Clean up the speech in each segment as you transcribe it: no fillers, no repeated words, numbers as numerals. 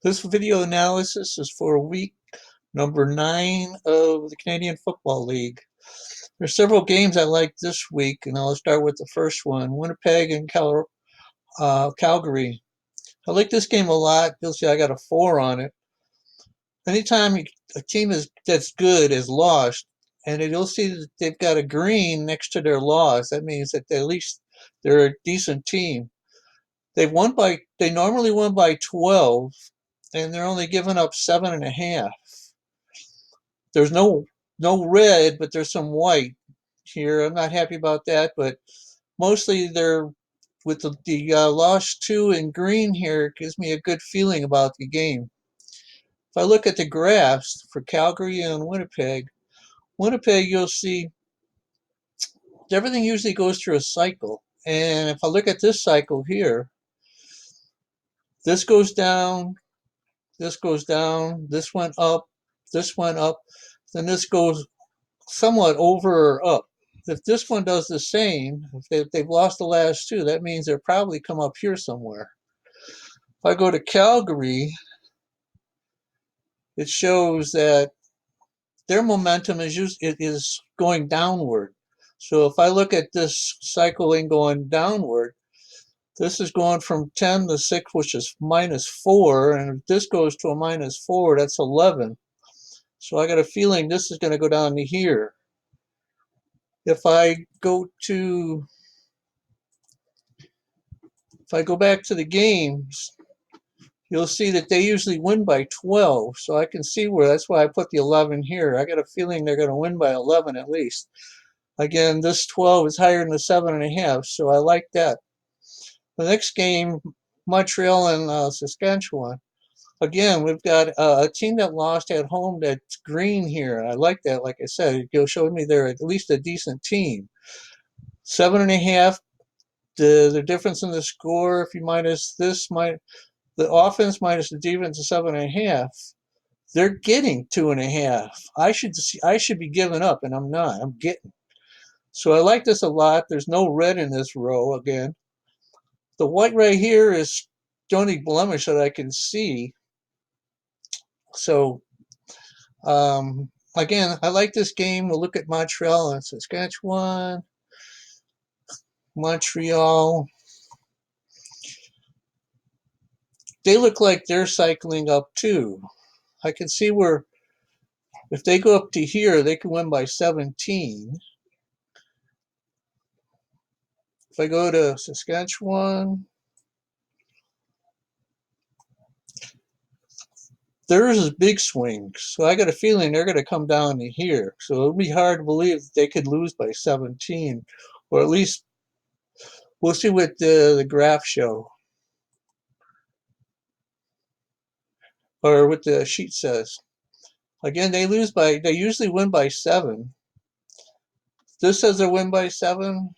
This video analysis is for week number 9 of the Canadian Football League. There's several games I like this week, and I'll start with the first one, Winnipeg and Calgary. I like this game a lot. You'll see I got a 4 on it. Anytime a team that's good is lost, and you'll see that they've got a green next to their loss, that means that at least they're a decent team. They normally won by 12, and they're only giving up 7.5. There's no red, but there's some white here. I'm not happy about that, but mostly they're with the lost 2 in green here. It gives me a good feeling about the game. If I look at the graphs for Calgary and Winnipeg, you'll see everything usually goes through a cycle. And if I look at this cycle here, this goes down, this goes down, this went up, then this goes somewhat over or up. If this one does the same, if they've lost the last 2, that means they'll probably come up here somewhere. If I go to Calgary, it shows that their momentum is going downward. So if I look at this cycling going downward, this is going from 10 to 6, which is -4, and if this goes to a -4, that's 11. So I got a feeling this is going to go down to here. If I go back to the games, you'll see that they usually win by 12. So I can see where that's why I put the 11 here. I got a feeling they're going to win by 11 at least. Again, this 12 is higher than the 7.5, so I like that. The next game, Montreal and Saskatchewan. Again, we've got a team that lost at home that's green here. I like that. Like I said, it showed me they're at least a decent team. 7.5. The difference in the score, if you minus this, the offense minus the defense is 7.5. They're getting 2.5. I should be giving up, and I'm not. I'm getting. So I like this a lot. There's no red in this row again. The white right here is the only blemish that I can see. So again, I like this game. We'll look at Montreal and Saskatchewan. Montreal. They look like they're cycling up too. I can see where if they go up to here, they can win by 17. If I go to Saskatchewan, there's a big swing. So I got a feeling they're going to come down to here. So it'll be hard to believe that they could lose by 17, or at least we'll see what the graph show or what the sheet says. Again, they usually win by 7. This says they win by 7.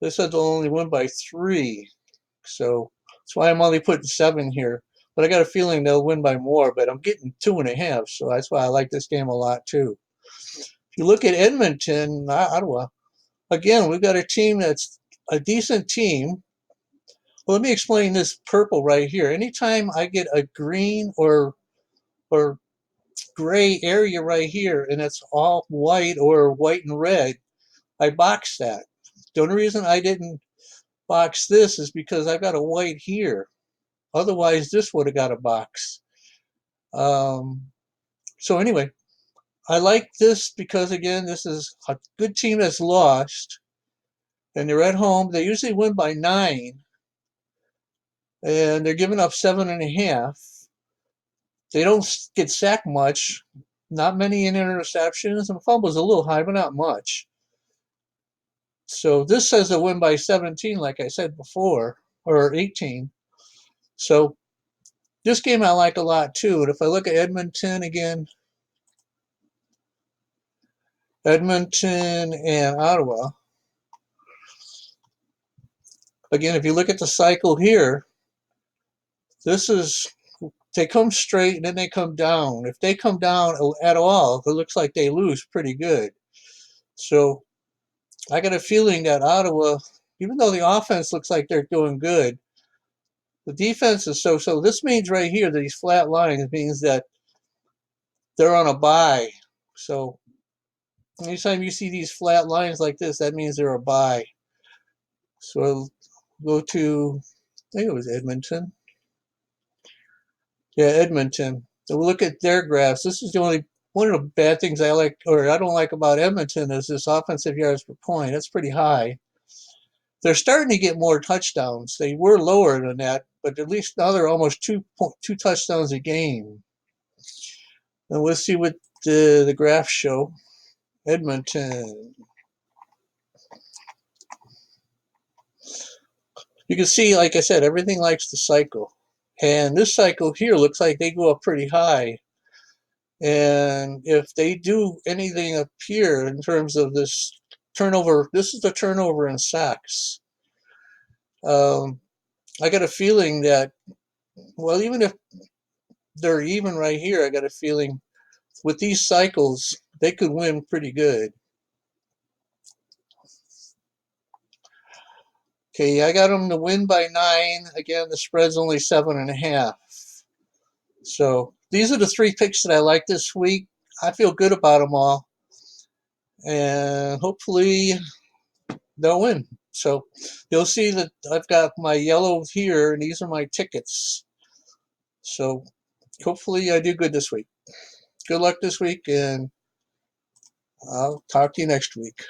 This says they'll only win by 3. So that's why I'm only putting 7 here. But I got a feeling they'll win by more, but I'm getting 2.5. So that's why I like this game a lot too. If you look at Edmonton, Ottawa, again, we've got a team that's a decent team. Well, let me explain this purple right here. Anytime I get a green or gray area right here, and it's all white or white and red, I box that. The only reason I didn't box this is because I've got a white here. Otherwise, this would have got a box. So anyway, I like this because, again, this is a good team that's lost, and they're at home. They usually win by 9, and they're giving up 7.5. They don't get sacked much, not many interceptions, and fumbles a little high, but not much. So this says a win by 17, like I said before, or 18. So this game I like a lot too. And if I look at Edmonton again, Edmonton and Ottawa. Again, if you look at the cycle here, they come straight and then they come down. If they come down at all, it looks like they lose pretty good. So I got a feeling that Ottawa, even though the offense looks like they're doing good, The defense is so. This means right here, these flat lines means that they're on a bye. So anytime you see these flat lines like this, that means they're a bye. So go to, I think it was Edmonton. Yeah, Edmonton. So we'll look at their graphs. This is the only one of the bad things I like, or I don't like about Edmonton is this offensive yards per point. That's pretty high. They're starting to get more touchdowns. They were lower than that, but at least now they're almost two touchdowns a game. And we'll see what the graphs show. Edmonton. You can see, like I said, everything likes to cycle. And this cycle here looks like they go up pretty high. And if they do anything up here in terms of this turnover, this is the turnover in sacks. I got a feeling that, well, even if they're even right here, I got a feeling with these cycles, they could win pretty good. Okay, I got them to win by 9. Again, the spread's only 7.5. So these are the 3 picks that I like this week. I feel good about them all. And hopefully they'll win. So you'll see that I've got my yellow here, and these are my tickets. So hopefully I do good this week. Good luck this week, and I'll talk to you next week.